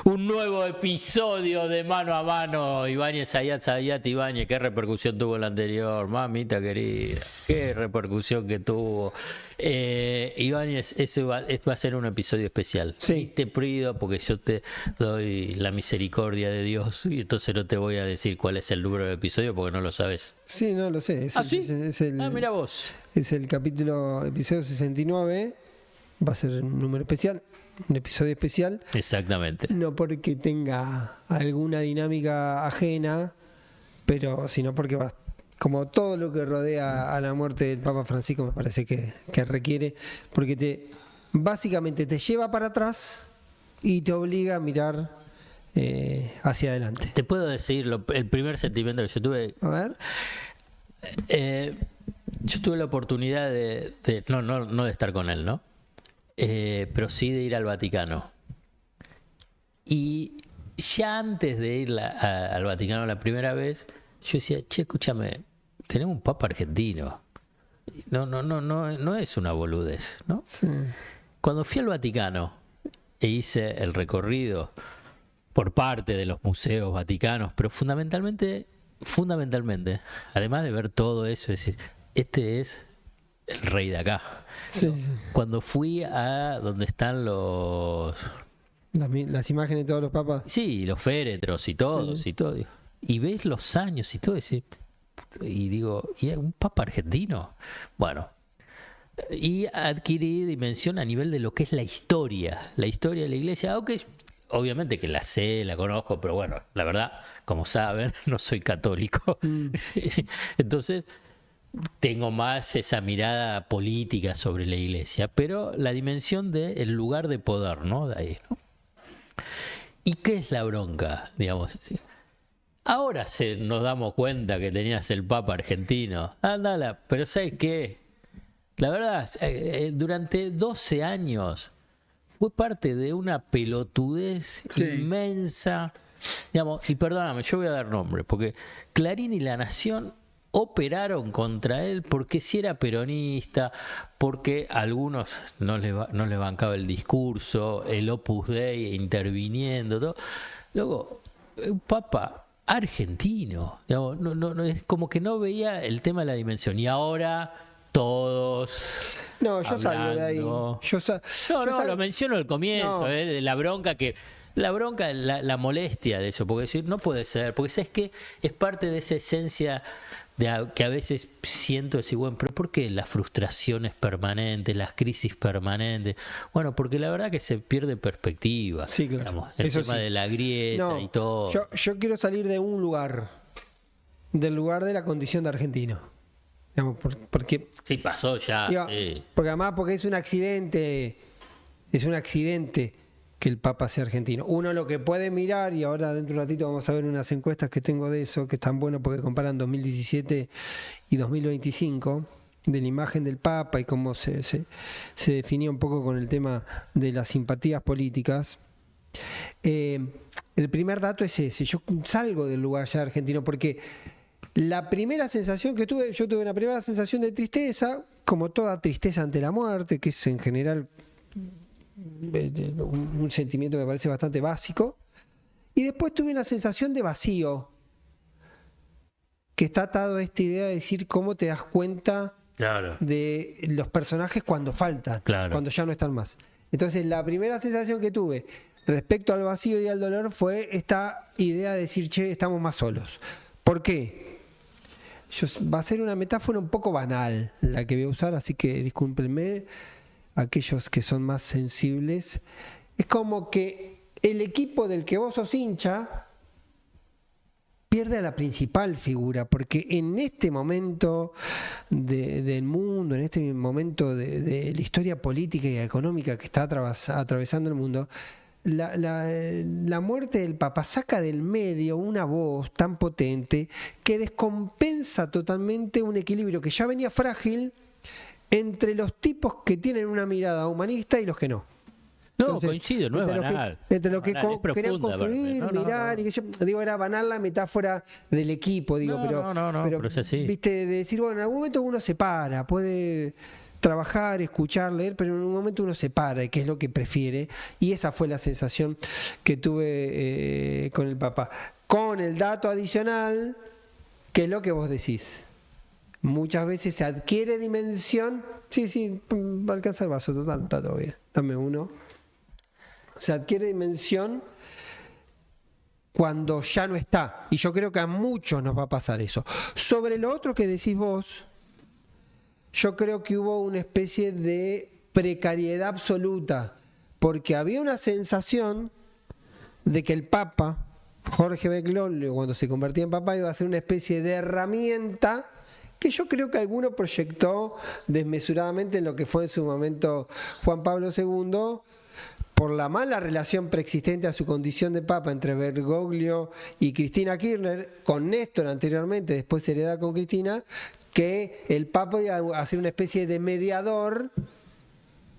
Un nuevo episodio de Mano a Mano. Ibáñez, Zayat, Ibáñez. ¿Qué repercusión tuvo el anterior? Mamita querida. Qué repercusión que tuvo. Ibáñez, va a ser un episodio especial. Sí. Te pido porque yo te doy la misericordia de Dios y entonces no te voy a decir cuál es el número del episodio porque no lo sabes. Sí, no lo sé. ¿Sí? Ah, mira vos. Es el episodio 69. Va a ser un número especial, un episodio especial. Exactamente. No porque tenga alguna dinámica ajena, pero sino porque va, como todo lo que rodea a la muerte del Papa Francisco, me parece que requiere, porque básicamente te lleva para atrás y te obliga a mirar hacia adelante. Te puedo decir el primer sentimiento que yo tuve. A ver. Yo tuve la oportunidad no de estar con él, ¿no? Pero sí de ir al Vaticano. Y ya antes de ir al Vaticano la primera vez, yo decía, che, escúchame, tenemos un papa argentino. No es una boludez, ¿no? Sí. Cuando fui al Vaticano e hice el recorrido por parte de los museos vaticanos, pero fundamentalmente, además de ver todo eso, es decir, este es el rey de acá. Sí, sí. Cuando fui a donde están Las imágenes de todos los papas. Sí, los féretros y todos, sí. y todo. Y ves los años y todo, y digo, ¿y hay un papa argentino? Bueno, y adquirí dimensión a nivel de lo que es la historia de la iglesia, aunque obviamente que la sé, la conozco, pero bueno, la verdad, como saben, no soy católico. Entonces tengo más esa mirada política sobre la iglesia, pero la dimensión del lugar de poder, ¿no? De ahí, ¿no? ¿Y qué es la bronca, digamos así? Ahora nos damos cuenta que tenías el Papa argentino. Ándala, pero ¿sabes qué? La verdad, durante 12 años fue parte de una pelotudez inmensa. Digamos, y perdóname, yo voy a dar nombre, porque Clarín y La Nación operaron contra él porque si era peronista, porque a algunos no les bancaba el discurso, el Opus Dei interviniendo, todo. Luego, un papa argentino, digamos, no, es como que no veía el tema de la dimensión. Y ahora todos... No, yo salgo de ahí. Lo menciono al comienzo, de la bronca la molestia de eso, porque decir, no puede ser, porque sabes que es parte de esa esencia que a veces siento decir, bueno, pero ¿por qué las frustraciones permanentes, las crisis permanentes? Bueno, porque la verdad que se pierde perspectiva. Sí, claro. Digamos, el tema de la grieta y todo. Yo quiero salir de un lugar, del lugar de la condición de argentino. Digamos, porque sí, pasó ya. Sí. Porque además, porque es un accidente que el Papa sea argentino. Uno lo que puede mirar, y ahora dentro de un ratito vamos a ver unas encuestas que tengo de eso, que están buenas porque comparan 2017 y 2025, de la imagen del Papa y cómo se definía un poco con el tema de las simpatías políticas. El primer dato es ese, yo salgo del lugar ya argentino, porque la primera sensación que tuve, yo tuve una primera sensación de tristeza, como toda tristeza ante la muerte, que es en general un sentimiento que me parece bastante básico, y después tuve una sensación de vacío, que está atado a esta idea de decir cómo te das cuenta de los personajes cuando faltan, cuando ya no están más. Entonces la primera sensación que tuve respecto al vacío y al dolor fue esta idea de decir, che, estamos más solos. ¿Por qué? Va a ser una metáfora un poco banal la que voy a usar, así que discúlpenme aquellos que son más sensibles. Es como que el equipo del que vos sos hincha pierde a la principal figura, porque en este momento del mundo, en este momento de la historia política y económica que está atravesando el mundo, la muerte del Papa saca del medio una voz tan potente que descompensa totalmente un equilibrio que ya venía frágil entre los tipos que tienen una mirada humanista y los que no. Entonces, coincido, no es banal. Entre los que querían concluir, mirar, y que yo digo, era banal la metáfora del equipo, digo, pero es así. viste, de decir, bueno, en algún momento uno se para, puede trabajar, escuchar, leer, pero en un momento uno se para, que es lo que prefiere, y esa fue la sensación que tuve con el papá. Con el dato adicional, que es lo que vos decís. Muchas veces se adquiere dimensión. Sí, va a alcanzar el vaso, total, está todo bien. Dame uno. Se adquiere dimensión cuando ya no está. Y yo creo que a muchos nos va a pasar eso. Sobre lo otro que decís vos, yo creo que hubo una especie de precariedad absoluta, porque había una sensación de que el Papa, Jorge Bergoglio, cuando se convertía en Papa, iba a ser una especie de herramienta que yo creo que alguno proyectó desmesuradamente en lo que fue en su momento Juan Pablo II, por la mala relación preexistente a su condición de Papa entre Bergoglio y Cristina Kirchner, con Néstor anteriormente, después heredada con Cristina, que el Papa iba a ser una especie de mediador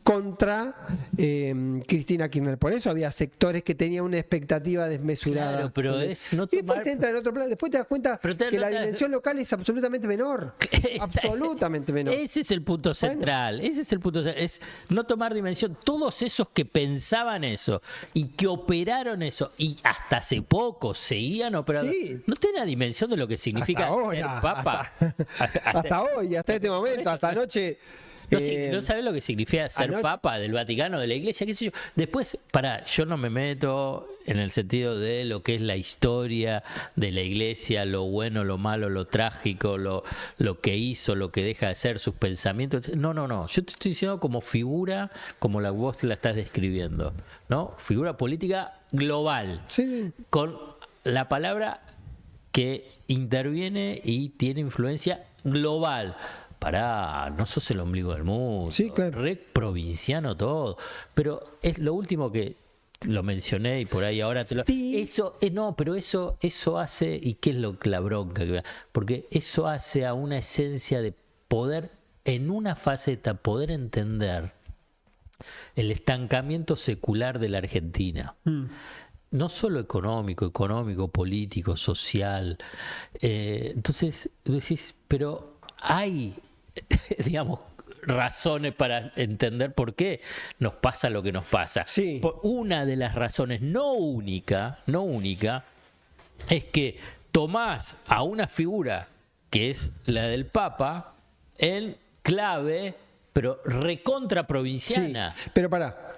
contra Cristina Kirchner. Por eso había sectores que tenían una expectativa desmesurada. Claro, pero es no y después te entra en otro plan. Después te das cuenta que la dimensión local es absolutamente menor. Absolutamente menor. Ese es el punto central. Bueno. Ese es el punto central. Es no tomar dimensión. Todos esos que pensaban eso y que operaron eso y hasta hace poco seguían operando. Sí. No tienen la dimensión de lo que significa ser Papa. Hasta hoy, hasta este momento, hasta anoche. No sabés lo que significa ser Papa del Vaticano, de la Iglesia, qué sé yo. Después, yo no me meto en el sentido de lo que es la historia de la Iglesia, lo bueno, lo malo, lo trágico, lo que hizo, lo que deja de ser, sus pensamientos. No. Yo te estoy diciendo como figura, como vos la estás describiendo, ¿no? Figura política global. Sí. Con la palabra que interviene y tiene influencia global. No sos el ombligo del mundo, sí, claro. Re provinciano todo, pero es lo último que lo mencioné y por ahí ahora te lo... Sí. Pero eso hace, y qué es la bronca, porque eso hace a una esencia de poder, en una faceta, poder entender el estancamiento secular de la Argentina. No solo económico, político, social. Entonces, decís, pero hay, digamos, razones para entender por qué nos pasa lo que nos pasa. Sí. Una de las razones, no única, es que tomás a una figura que es la del Papa en clave, pero recontra provinciana. Sí, pero pará.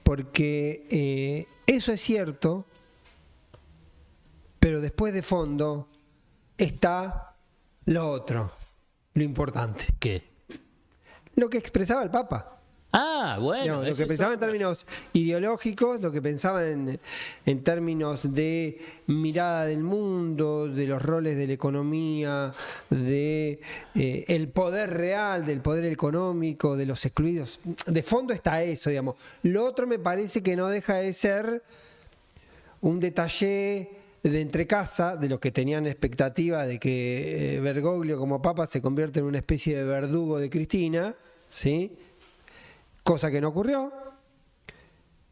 Porque eso es cierto, pero después de fondo está lo otro, lo importante. ¿Qué? Lo que expresaba el Papa. Bueno. Digamos, lo que pensaba en términos ideológicos, lo que pensaba en términos de mirada del mundo, de los roles de la economía, de el poder real, del poder económico, de los excluidos. De fondo está eso, digamos. Lo otro me parece que no deja de ser un detalle de entrecasa, de los que tenían expectativa de que Bergoglio como Papa se convierta en una especie de verdugo de Cristina, ¿sí? Cosa que no ocurrió,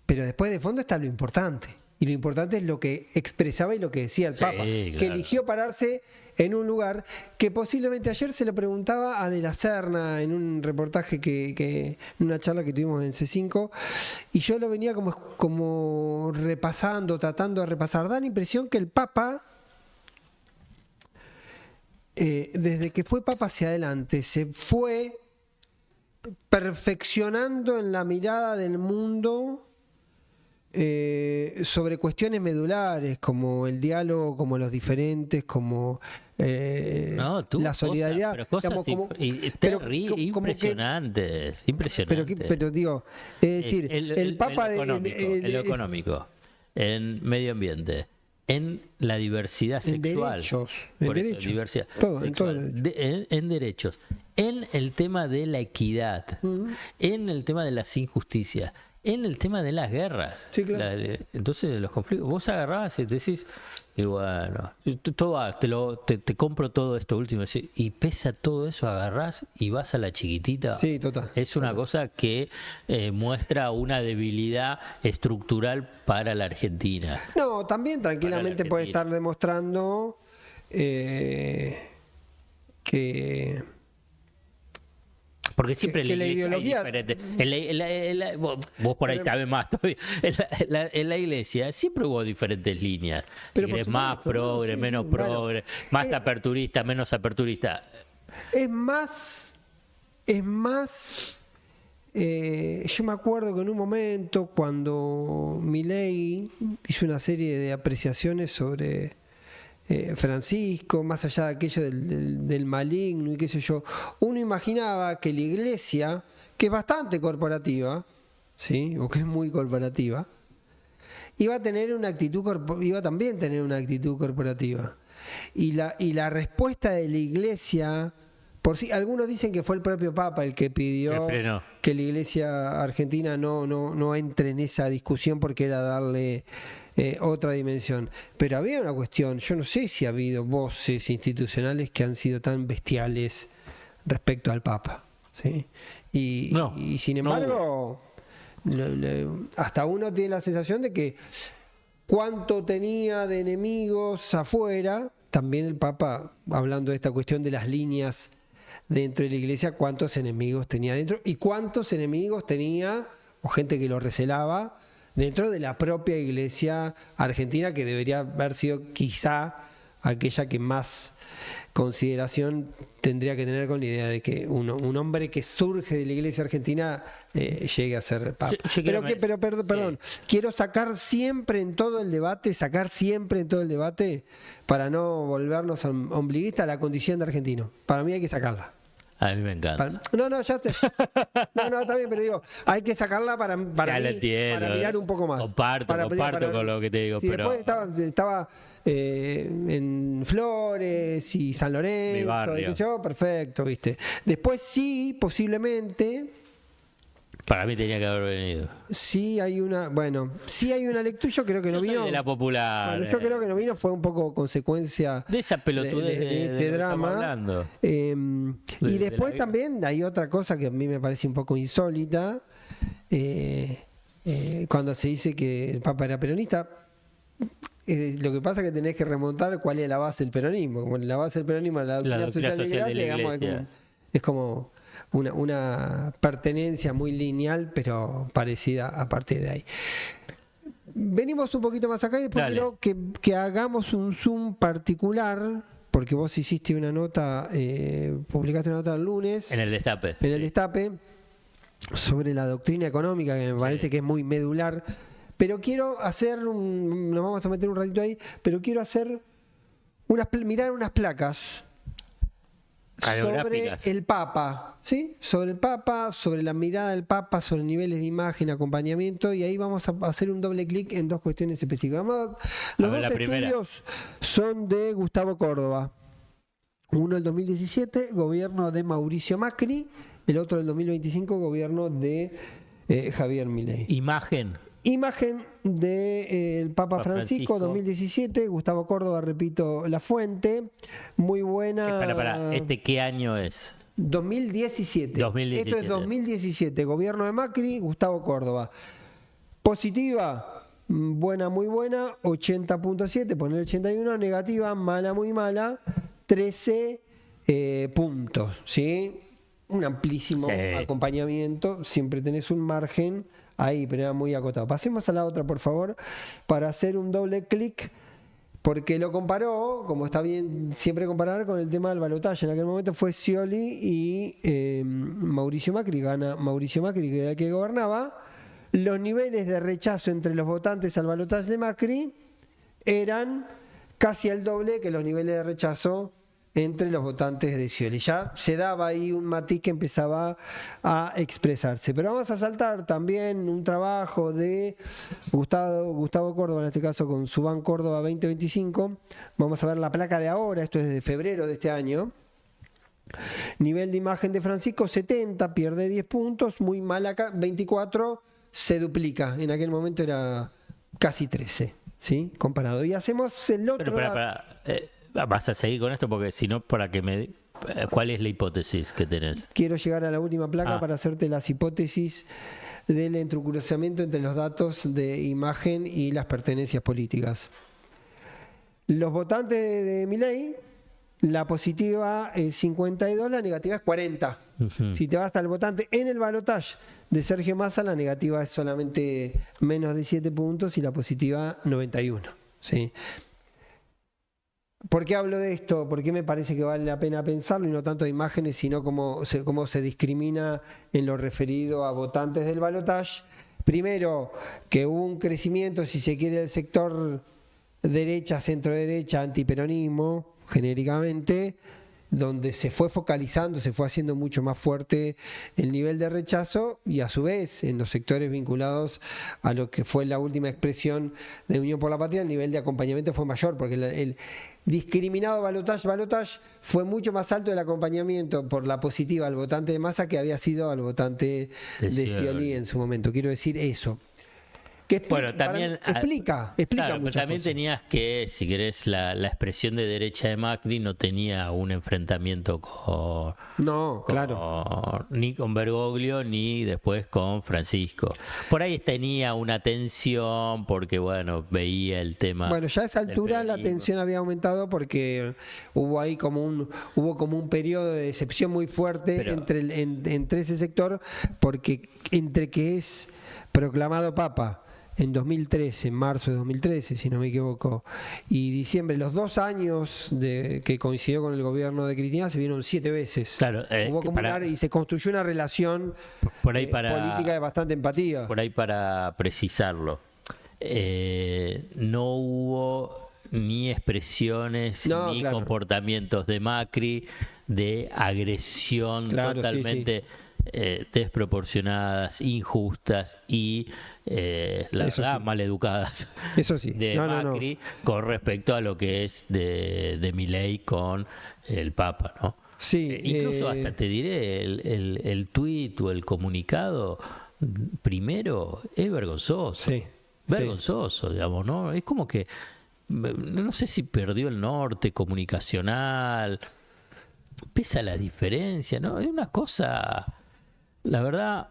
pero después de fondo está lo importante. Y lo importante es lo que expresaba y lo que decía el Papa, claro, que eligió pararse en un lugar que posiblemente ayer se lo preguntaba a De la Serna en un reportaje en una charla que tuvimos en C5, y yo lo venía como repasando, tratando de repasar. Da la impresión que el Papa, desde que fue Papa hacia adelante, se fue perfeccionando en la mirada del mundo sobre cuestiones medulares, como el diálogo, como los diferentes, como la solidaridad. Impresionantes. Pero digo, es decir, el Papa en lo económico, en medio ambiente, en la diversidad sexual, en derechos, diversidad todo, sexual, en derechos, en el tema de la equidad, en el tema de las injusticias, en el tema de las guerras. Sí, claro. Entonces los conflictos, vos agarrás y te decís, y bueno, te compro todo esto último, y pese a todo eso agarrás y vas a la chiquitita. Sí, total. Es una cosa que muestra una debilidad estructural para la Argentina. No, también tranquilamente puede estar demostrando que Porque siempre en la iglesia hay diferentes. Vos por ahí sabés más todavía. En la iglesia siempre hubo diferentes líneas. Si querés más progre, menos progre, más aperturista, menos aperturista. Es más, yo me acuerdo que en un momento cuando Milei hizo una serie de apreciaciones sobre Francisco, más allá de aquello del maligno y qué sé yo, uno imaginaba que la iglesia, que es bastante corporativa, ¿sí? O que es muy corporativa, iba también tener una actitud corporativa. Y la respuesta de la iglesia, algunos dicen que fue el propio Papa el que pidió que la iglesia argentina no entre en esa discusión porque era darle otra dimensión. Pero había una cuestión, yo no sé si ha habido voces institucionales que han sido tan bestiales respecto al Papa, ¿sí? Y sin embargo, hasta uno tiene la sensación de que cuánto tenía de enemigos afuera, también el Papa, hablando de esta cuestión de las líneas dentro de la iglesia, cuántos enemigos tenía dentro y cuántos enemigos tenía, o gente que lo recelaba, dentro de la propia iglesia argentina, que debería haber sido quizá aquella que más consideración tendría que tener con la idea de que un hombre que surge de la iglesia argentina llegue a ser papa. Perdón, quiero sacar siempre en todo el debate, para no volvernos ombliguistas, la condición de argentino. Para mí hay que sacarla. A mí me encanta. Está bien, pero digo, hay que sacarla para mirar un poco más. Comparto con lo que te digo. Sí, pero después estaba en Flores y San Lorenzo, perfecto, ¿viste? Después sí, posiblemente. Para mí tenía que haber venido. Sí hay una lectura, yo creo que no vino. De la popular. Bueno, yo creo que no vino, fue un poco consecuencia de esa pelotudez de este drama. Y después también hay otra cosa que a mí me parece un poco insólita, cuando se dice que el Papa era peronista. Lo que pasa es que tenés que remontar cuál es la base del peronismo. Como la base del peronismo, la doctrina social de la iglesia, es como una pertenencia muy lineal, pero parecida a partir de ahí. Venimos un poquito más acá y después quiero que hagamos un zoom particular, porque vos hiciste una nota, publicaste una nota el lunes. En el Destape. Sobre la doctrina económica, que me parece que es muy medular. Pero quiero hacer, nos vamos a meter un ratito ahí, pero quiero hacer mirar unas placas sobre el Papa, ¿sí? Sobre el Papa, sobre la mirada del Papa, sobre niveles de imagen, acompañamiento, y ahí vamos a hacer un doble clic en dos cuestiones específicas. Los dos estudios son de Gustavo Córdoba. Uno del 2017, gobierno de Mauricio Macri, el otro del 2025, gobierno de Javier Milei. Imagen del Papa Francisco 2017, Gustavo Córdoba, repito la fuente, muy buena. ¿Este qué año es? 2017. Esto es 2017, gobierno de Macri, Gustavo Córdoba. Positiva, buena, muy buena, 80.7, poner 81, negativa, mala, muy mala, 13 puntos, ¿sí? Un amplísimo acompañamiento, siempre tenés un margen ahí, pero era muy acotado. Pasemos a la otra, por favor, para hacer un doble clic, porque lo comparó, como está bien siempre comparar, con el tema del balotaje. En aquel momento fue Scioli y Mauricio Macri. Gana Mauricio Macri, que era el que gobernaba. Los niveles de rechazo entre los votantes al balotaje de Macri eran casi el doble que los niveles de rechazo entre los votantes de Scioli. Ya se daba ahí un matiz que empezaba a expresarse. Pero vamos a saltar también un trabajo de Gustavo Córdoba, en este caso con Subán Córdoba 2025. Vamos a ver la placa de ahora, esto es de febrero de este año. Nivel de imagen de Francisco 70, pierde 10 puntos, muy mal acá, 24, se duplica. En aquel momento era casi 13, ¿sí? Comparado. Y hacemos el otro... Vas a seguir con esto porque si no, para que ¿cuál es la hipótesis que tenés? Quiero llegar a la última placa para hacerte las hipótesis del entrecruzamiento entre los datos de imagen y las pertenencias políticas. Los votantes de Milei la positiva es 52, la negativa es 40. Si te vas al votante en el balotaje de Sergio Massa, la negativa es solamente menos de 7 puntos y la positiva 91. ¿Sí? ¿Por qué hablo de esto? Porque me parece que vale la pena pensarlo y no tanto de imágenes, sino cómo se discrimina en lo referido a votantes del balotaje. Primero, que hubo un crecimiento, si se quiere, del sector derecha, centro-derecha, antiperonismo, genéricamente, donde se fue focalizando, se fue haciendo mucho más fuerte el nivel de rechazo y a su vez en los sectores vinculados a lo que fue la última expresión de Unión por la Patria, el nivel de acompañamiento fue mayor, porque el discriminado balotaje fue mucho más alto el acompañamiento por la positiva al votante de Massa que había sido al votante de Scioli en su momento. Quiero decir eso. Bueno, también explica claro, muchas pero también cosas. tenías que, si querés, la expresión de derecha de Macri no tenía un enfrentamiento ni con Bergoglio ni después con Francisco. Por ahí tenía una tensión porque, bueno, veía el tema. Bueno, ya a esa altura la tensión había aumentado porque hubo ahí como un periodo de decepción muy fuerte entre ese sector, porque entre que es proclamado Papa en 2013, en marzo de 2013, si no me equivoco, y diciembre, los 2 años que coincidió con el gobierno de Cristina, se vieron 7 veces. Claro, y se construyó una relación política de bastante empatía. Por ahí para precisarlo, no hubo ni expresiones ni comportamientos de Macri de agresión totalmente desproporcionadas, injustas y la verdad maleducadas de Macri con respecto a lo que es de Milei con el Papa, ¿no? Sí, incluso hasta te diré el tuit o el comunicado primero es vergonzoso, vergonzoso, digamos, ¿no? Es como que no sé si perdió el norte comunicacional, pesa la diferencia, ¿no? Es una cosa, la verdad,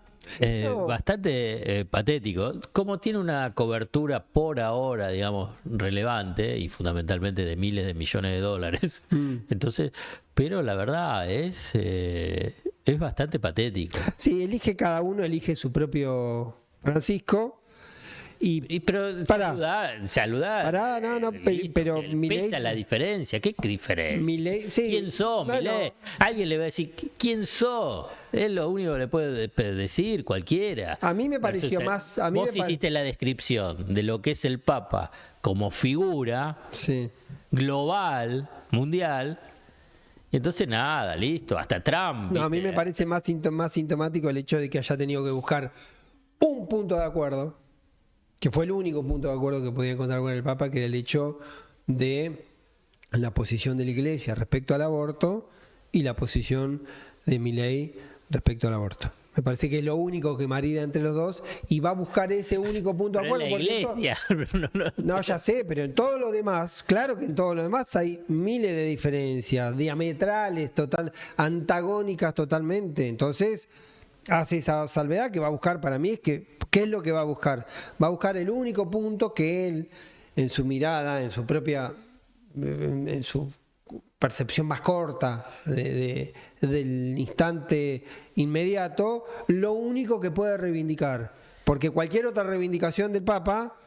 bastante patético. Como tiene una cobertura por ahora, digamos, relevante y fundamentalmente de miles de millones de dólares. Entonces, pero la verdad es bastante patético. Sí, cada uno elige su propio Francisco. Pero saludar. Pero Milei, pesa la diferencia. ¿Qué diferencia? Milei, ¿Quién sos, Milei? Alguien le va a decir, ¿quién sos? Es lo único que le puede decir cualquiera. A mí me pareció más. Vos hiciste la descripción de lo que es el Papa como figura global, mundial. Entonces nada, listo, hasta Trump. No, a mí me parece más sintomático el hecho de que haya tenido que buscar un punto de acuerdo, que fue el único punto de acuerdo que podía encontrar con el Papa, que era el hecho de la posición de la Iglesia respecto al aborto y la posición de Milei respecto al aborto. Me parece que es lo único que marida entre los dos y va a buscar ese único punto de acuerdo. La Iglesia. No, ya sé, pero en todo lo demás, claro que en todo lo demás hay miles de diferencias, diametrales, antagónicas totalmente. Entonces hace esa salvedad que va a buscar, para mí, ¿qué es lo que va a buscar? Va a buscar el único punto que él, en su mirada, en su percepción más corta del instante inmediato, lo único que puede reivindicar. Porque cualquier otra reivindicación del Papa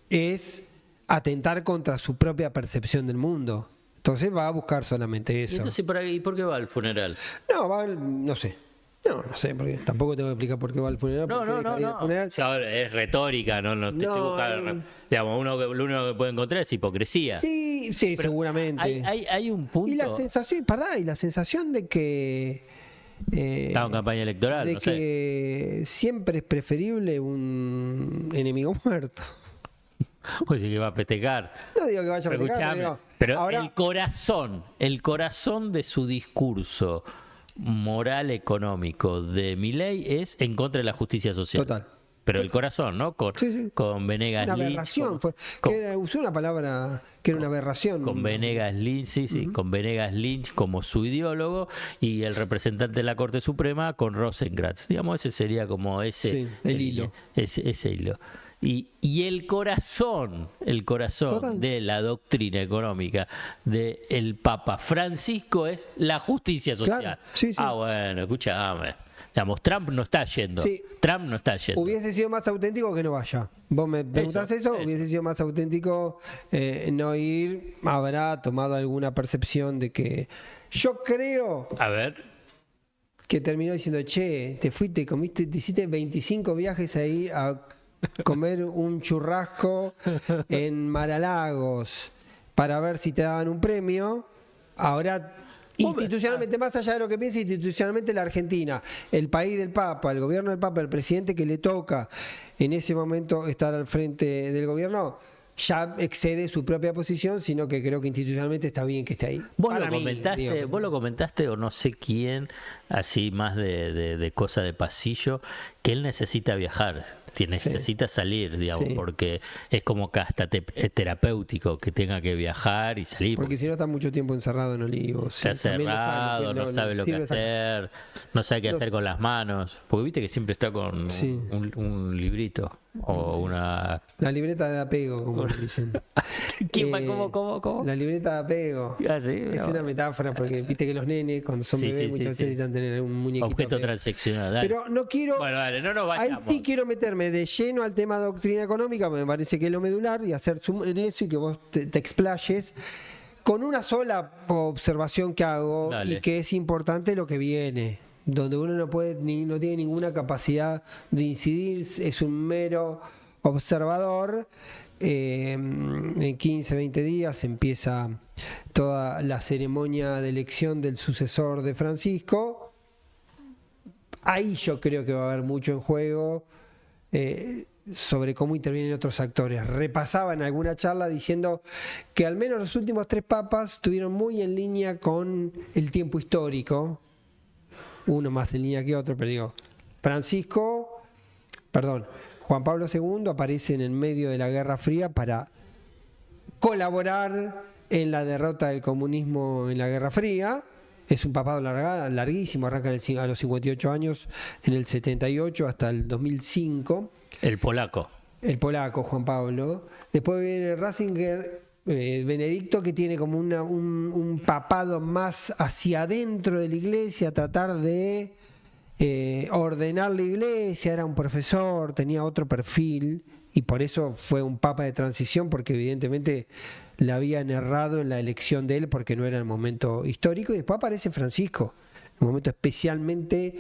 es atentar contra su propia percepción del mundo. Entonces va a buscar solamente eso. Entonces, ¿y por qué va al funeral? No sé. No sé, porque tampoco tengo que explicar por qué va al funeral. No. Es retórica, no te estoy buscando. Digamos, lo único que puede encontrar es hipocresía. Sí, seguramente. Hay un punto. Y la sensación de que está en campaña electoral, de que siempre es preferible un enemigo muerto. Pues sí que va a festejar. No digo que vaya a festejar, pero ahora, el corazón de su discurso moral económico de Milei es en contra de la justicia social. Total. Pero el corazón, ¿no? Con Venegas Lynch. Una aberración. Usó una palabra que era una aberración. Con Venegas Lynch, con Venegas Lynch como su ideólogo y el representante de la Corte Suprema con Rosenkrantz. Digamos, ese sería como ese hilo. Ese hilo. Y el corazón Total. de la doctrina económica del Papa Francisco es la justicia social. Claro, sí. Bueno, escuchame. Digamos, Trump no está yendo. Sí. Trump no está yendo. Hubiese sido más auténtico que no vaya. Vos me preguntás eso, hubiese sido más auténtico no ir. Habrá tomado alguna percepción de que yo creo A ver. que terminó diciendo, che, te fuiste, comiste, te hiciste 25 viajes ahí a comer un churrasco en Maralagos para ver si te daban un premio. Ahora, institucionalmente, más allá de lo que piense, institucionalmente la Argentina, el país del Papa, el gobierno del Papa, el presidente que le toca en ese momento estar al frente del gobierno, ya excede su propia posición, sino que creo que institucionalmente está bien que esté ahí. Vos lo comentaste o no sé quién, así más de cosa de pasillo, que él necesita viajar, que necesita salir, digamos, porque es como que hasta terapéutico que tenga que viajar y salir. Porque si no está mucho tiempo encerrado en Olivos. Está cerrado, no sabe lo que hacer, no sabe qué hacer con las manos, porque viste que siempre está con un librito o una... La libreta de apego, como dicen. ¿Cómo? La libreta de apego. Es una metáfora porque viste que los nenes cuando son bebés muchas veces necesitan tener un muñequito. Objeto transaccional. Pero no quiero... Bueno, dale, no nos vayamos. Ahí sí quiero meterme de lleno al tema de doctrina económica, me parece que es lo medular, y hacer zoom en eso y que vos te explayes con una sola observación que hago. Dale. Y que es importante lo que viene, donde uno no tiene ninguna capacidad de incidir, es un mero observador. En 15, 20 días empieza toda la ceremonia de elección del sucesor de Francisco. Ahí yo creo que va a haber mucho en juego sobre cómo intervienen otros actores. Repasaba en alguna charla diciendo que al menos los últimos 3 papas estuvieron muy en línea con el tiempo histórico, uno más en línea que otro, pero digo, Juan Pablo II aparece en el medio de la Guerra Fría para colaborar en la derrota del comunismo en la Guerra Fría. Es un papado larguísimo, arranca a los 58 años, en el 78 hasta el 2005. El polaco, Juan Pablo. Después viene Ratzinger, Benedicto, que tiene como un papado más hacia adentro de la iglesia, tratar de ordenar la iglesia. Era un profesor, tenía otro perfil, y por eso fue un papa de transición, porque evidentemente le habían errado en la elección de él porque no era el momento histórico. Y después aparece Francisco, un momento especialmente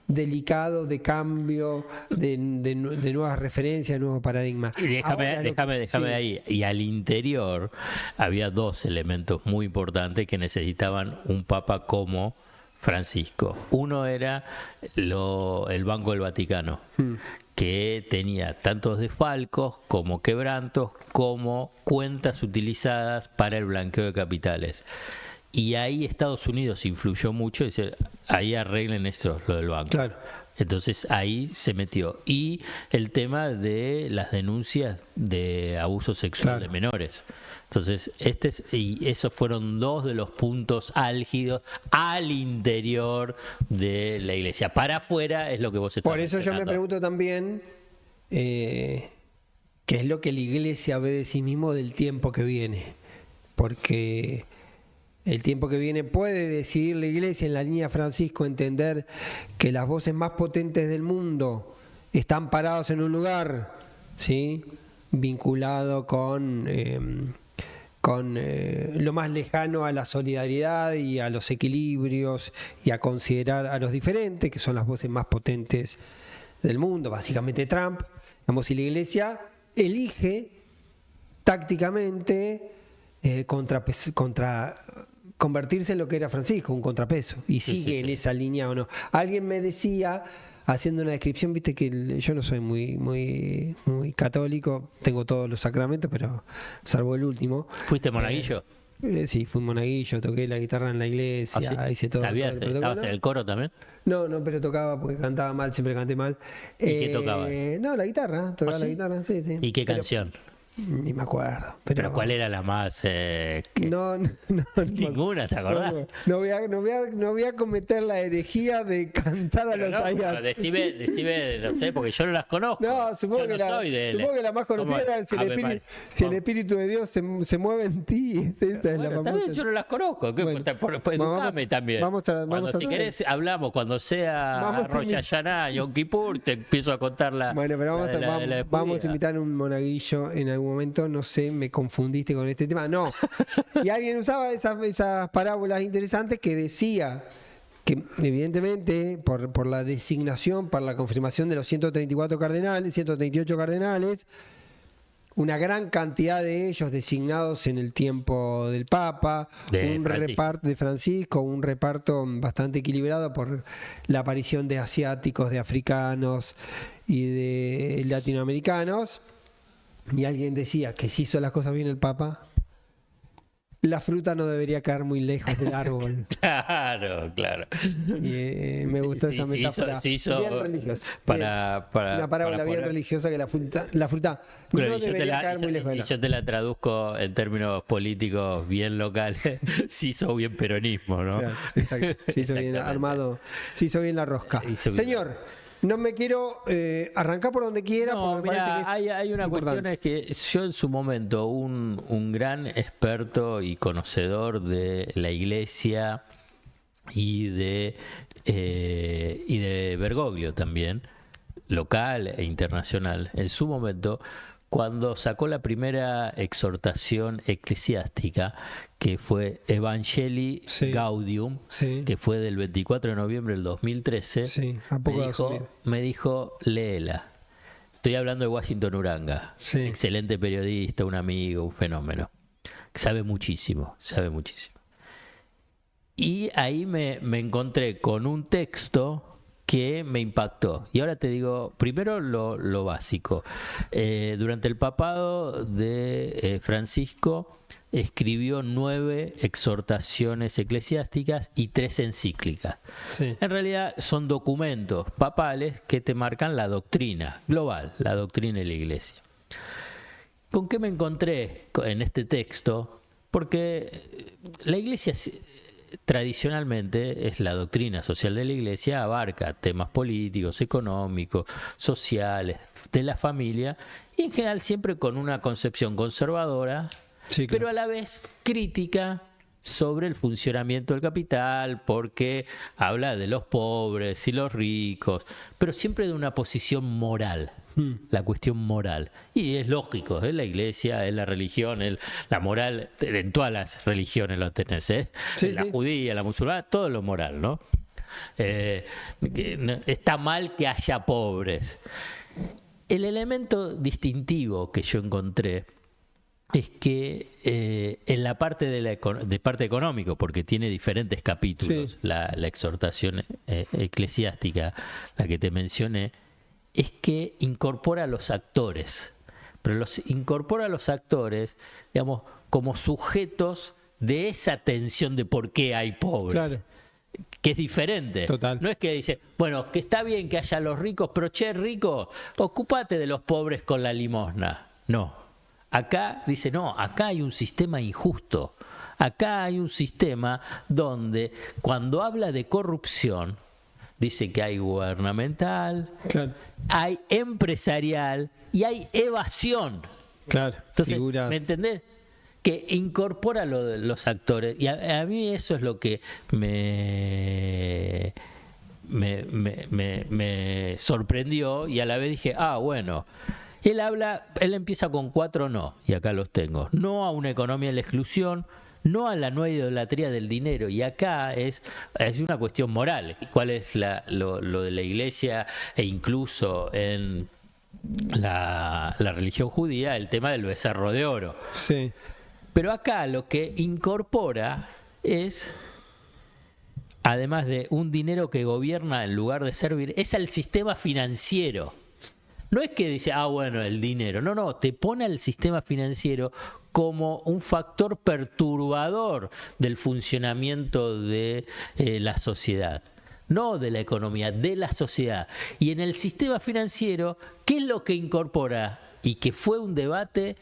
delicado, de cambio, de nuevas referencias, de nuevos paradigmas. Y déjame ahí. Y al interior había 2 elementos muy importantes que necesitaban un papa como Francisco. Uno era el Banco del Vaticano, que tenía tantos desfalcos como quebrantos como cuentas utilizadas para el blanqueo de capitales. Y ahí Estados Unidos influyó mucho, y dice, ahí arreglen eso, lo del banco. Claro. Entonces ahí se metió. Y el tema de las denuncias de abuso sexual de menores. Entonces, y esos fueron 2 de los puntos álgidos al interior de la iglesia. Para afuera es lo que vos estás Por eso yo me pregunto también qué es lo que la iglesia ve de sí mismo del tiempo que viene. Porque el tiempo que viene puede decidir la iglesia, en la línea Francisco, entender que las voces más potentes del mundo están paradas en un lugar, ¿sí?, vinculado con lo más lejano a la solidaridad y a los equilibrios y a considerar a los diferentes, que son las voces más potentes del mundo, básicamente Trump. Digamos, si la iglesia elige tácticamente convertirse en lo que era Francisco, un contrapeso, y sigue en esa línea o no. Alguien me decía, haciendo una descripción, viste que yo no soy muy católico, tengo todos los sacramentos, pero salvo el último. ¿Fuiste monaguillo? Sí, fui monaguillo, toqué la guitarra en la iglesia, hice todo. ¿Sabías? ¿Estabas en el coro también? No, pero tocaba porque cantaba mal, siempre canté mal. ¿Y qué tocabas? No, la guitarra, tocaba la guitarra, sí. ¿Y qué canción? Ni me acuerdo. Pero ¿cuál era la más? No, ninguna, ¿te acordás? No voy a cometer la herejía de cantar a los ayat. Decime, no sé, porque yo no las conozco. No, supongo que la más conocida era si el Espíritu de Dios se mueve en ti. Esa es la está bien, yo no las conozco. Bueno, Educame también. Si querés, hablamos cuando sea Rosh Hashanah, Yom Kippur, te empiezo a contar la. Bueno, pero vamos a invitar un monaguillo en algún momento, no sé, me confundiste con este tema. No. Y alguien usaba esas parábolas interesantes que decía que evidentemente por la designación, para la confirmación de los 138 cardenales, una gran cantidad de ellos designados en el tiempo del Papa, un reparto de Francisco, un reparto bastante equilibrado por la aparición de asiáticos, de africanos y de latinoamericanos. Y alguien decía que si hizo las cosas bien el Papa, la fruta no debería caer muy lejos del árbol. Claro. Y me gustó esa metáfora. Bien religiosa. Una parábola bien religiosa que la fruta no debería caer muy lejos del árbol. Yo te la traduzco en términos políticos bien locales. Se hizo bien peronismo, ¿no? Claro, exacto. Se hizo bien armado. Se hizo bien la rosca. Señor, no me quiero arrancar por donde quiera. No, porque mirá, me parece que hay una importante cuestión, es que yo en su momento, un gran experto y conocedor de la Iglesia y de Bergoglio también, local e internacional, en su momento, cuando sacó la primera exhortación eclesiástica, que fue Evangelii Gaudium, que fue del 24 de noviembre del 2013, me dijo, léela. Estoy hablando de Washington Uranga, excelente periodista, un amigo, un fenómeno. Sabe muchísimo. Y ahí me encontré con un texto que me impactó. Y ahora te digo, primero lo básico. Durante el papado de Francisco, escribió 9 exhortaciones eclesiásticas y 3 encíclicas. En realidad son documentos papales que te marcan la doctrina global, la doctrina de la Iglesia. ¿Con qué me encontré en este texto? Porque la Iglesia tradicionalmente, es la doctrina social de la Iglesia, abarca temas políticos, económicos, sociales, de la familia, y en general siempre con una concepción conservadora, pero a la vez crítica sobre el funcionamiento del capital, porque habla de los pobres y los ricos, pero siempre de una posición moral. La cuestión moral. Y es lógico, la Iglesia, es la religión, la moral, en todas las religiones lo tenés, la judía, la musulmana, todo lo moral, ¿no? Está mal que haya pobres. El elemento distintivo que yo encontré es que en la parte de parte económico, porque tiene diferentes capítulos, la exhortación eclesiástica, la que te mencioné, es que incorpora a los actores, pero los incorpora a los actores, digamos, como sujetos de esa tensión de por qué hay pobres. Claro. Que es diferente. Total. No es que dice, bueno, que está bien que haya los ricos, pero rico, ocúpate de los pobres con la limosna. No. Acá dice, no, acá hay un sistema injusto. Acá hay un sistema donde cuando habla de corrupción, dice que hay gubernamental, hay empresarial y hay evasión. Claro, entonces, figuras. ¿me entendés? Que incorpora los actores. Y a mí eso es lo que me sorprendió, y a la vez dije, bueno, él empieza con 4 no, y acá los tengo. No a una economía de la exclusión, no a la nueva idolatría del dinero, y acá es una cuestión moral. ¿Cuál es lo de la Iglesia e incluso en la religión judía, el tema del becerro de oro? Sí. Pero acá lo que incorpora es, además de un dinero que gobierna en lugar de servir, es al sistema financiero. No es que dice, bueno, el dinero. No, te pone al sistema financiero como un factor perturbador del funcionamiento de la sociedad. No de la economía, de la sociedad. Y en el sistema financiero, ¿qué es lo que incorpora? Y que fue un debate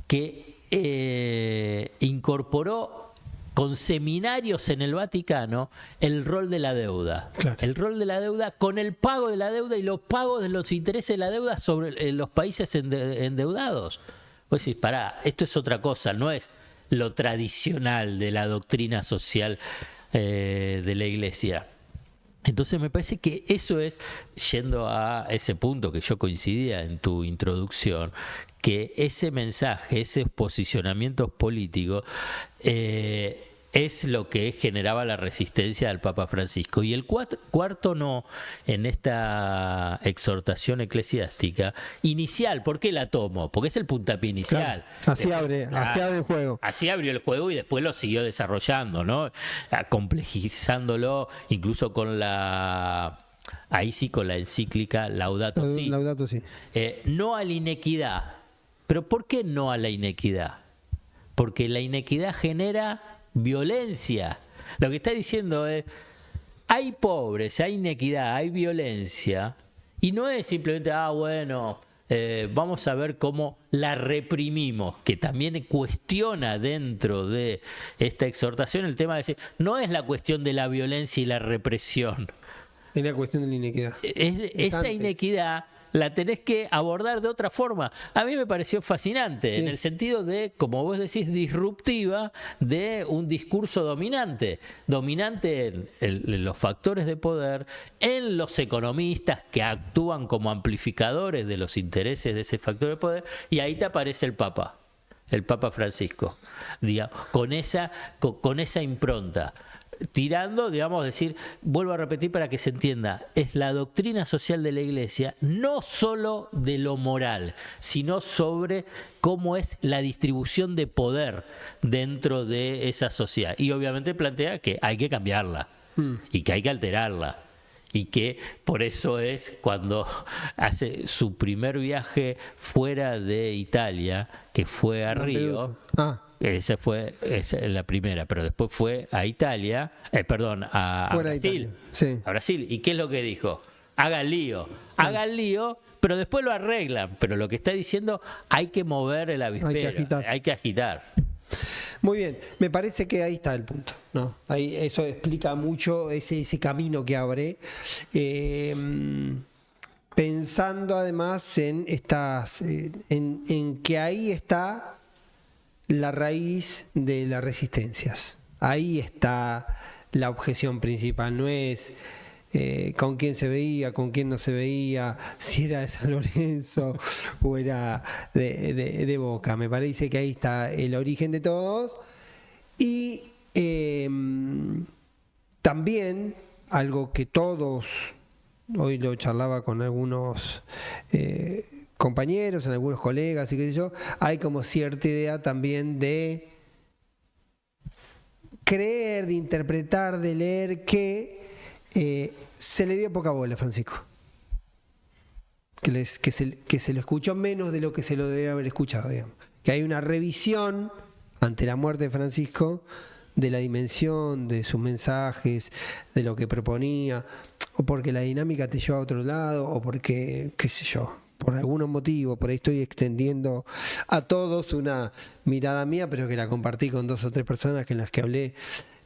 que incorporó con seminarios en el Vaticano el rol de la deuda. Claro. El rol de la deuda con el pago de la deuda y los pagos de los intereses de la deuda sobre los países endeudados. Pues decís, pará, esto es otra cosa, no es lo tradicional de la doctrina social de la Iglesia. Entonces me parece que eso es, yendo a ese punto que yo coincidía en tu introducción, que ese mensaje, ese posicionamiento político es lo que generaba la resistencia del Papa Francisco. Y el cuarto no, en esta exhortación eclesiástica inicial, ¿por qué la tomo? Porque es el puntapié inicial. Claro, así abre el juego. Así abrió el juego y después lo siguió desarrollando, ¿no? Complejizándolo, incluso con ahí sí, con la encíclica Laudato Si. Laudato Si. No a la inequidad. ¿Pero por qué no a la inequidad? Porque la inequidad genera violencia. Lo que está diciendo es, hay pobres, hay inequidad, hay violencia, y no es simplemente, bueno, vamos a ver cómo la reprimimos, que también cuestiona dentro de esta exhortación el tema de decir, no es la cuestión de la violencia y la represión. Es la cuestión de la inequidad. Esa inequidad la tenés que abordar de otra forma. A mí me pareció fascinante, sí, en el sentido de, como vos decís, disruptiva de un discurso dominante en los factores de poder, en los economistas que actúan como amplificadores de los intereses de ese factor de poder, y ahí te aparece el Papa Francisco, digamos, con esa impronta. Tirando, digamos, decir, vuelvo a repetir para que se entienda, es la doctrina social de la Iglesia, no solo de lo moral, sino sobre cómo es la distribución de poder dentro de esa sociedad. Y obviamente plantea que hay que cambiarla y que hay que alterarla. Y que por eso es cuando hace su primer viaje fuera de Italia, que fue a Río. Esa es la primera, pero después fue a Italia, a Brasil. Sí. A Brasil. ¿Y qué es lo que dijo? Hagan lío, pero después lo arreglan. Pero lo que está diciendo, hay que mover el avispero, hay que agitar. Muy bien, me parece que ahí está el punto, ¿no? Ahí eso explica mucho ese camino que abre. Pensando además en que ahí está la raíz de las resistencias. Ahí está la objeción principal, no es con quién se veía, con quién no se veía, si era de San Lorenzo o era de Boca. Me parece que ahí está el origen de todos. Y también algo que todos, hoy lo charlaba con algunos compañeros, en algunos colegas y qué sé yo, hay como cierta idea también de creer, de interpretar, de leer que se le dio poca bola a Francisco, que se lo escuchó menos de lo que se lo debería haber escuchado, digamos. Que hay una revisión ante la muerte de Francisco de la dimensión de sus mensajes, de lo que proponía, o porque la dinámica te lleva a otro lado, o porque, qué sé yo, por algún motivo. Por ahí estoy extendiendo a todos una mirada mía, pero que la compartí con 2 o 3 personas con las que hablé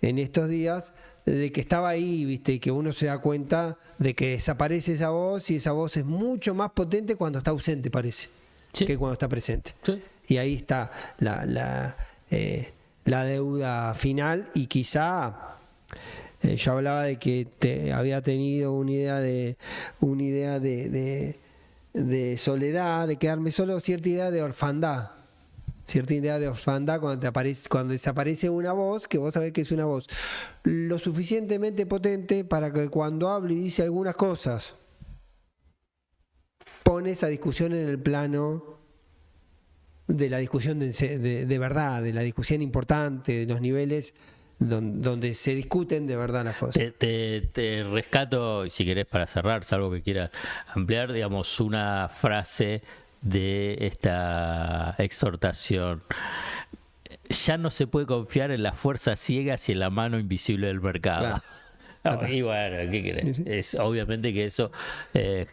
en estos días, de que estaba ahí, ¿viste? Y que uno se da cuenta de que desaparece esa voz, y esa voz es mucho más potente cuando está ausente, parece, sí, que cuando está presente. Sí. Y ahí está la deuda final, y quizá yo hablaba de que había tenido una idea de soledad, de quedarme solo, cierta idea de orfandad cuando desaparece una voz, que vos sabés que es una voz lo suficientemente potente para que cuando hable y dice algunas cosas, pone esa discusión en el plano de la discusión de verdad, de la discusión importante, de los niveles donde se discuten de verdad las cosas. Te rescato, si querés, para cerrar, salvo que quieras ampliar, digamos, una frase de esta exhortación. Ya no se puede confiar en las fuerzas ciegas y en la mano invisible del mercado. Y bueno, ¿qué querés? Sí. Es obviamente que eso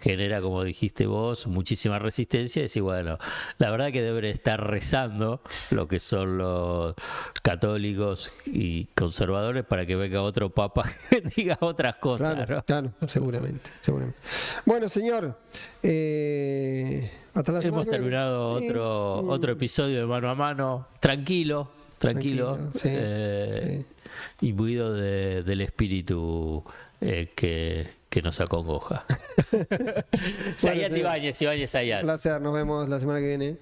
genera, como dijiste vos, muchísima resistencia. Y bueno, la verdad que deben estar rezando lo que son los católicos y conservadores para que venga otro papa que diga otras cosas. Claro, ¿no? claro, seguramente. Bueno, señor, hasta la semana. Hemos terminado otro episodio de Mano a Mano, tranquilo, sí, imbuido del espíritu que nos acongoja. Sayat Ibáñez, Sayat. Un placer, nos vemos la semana que viene.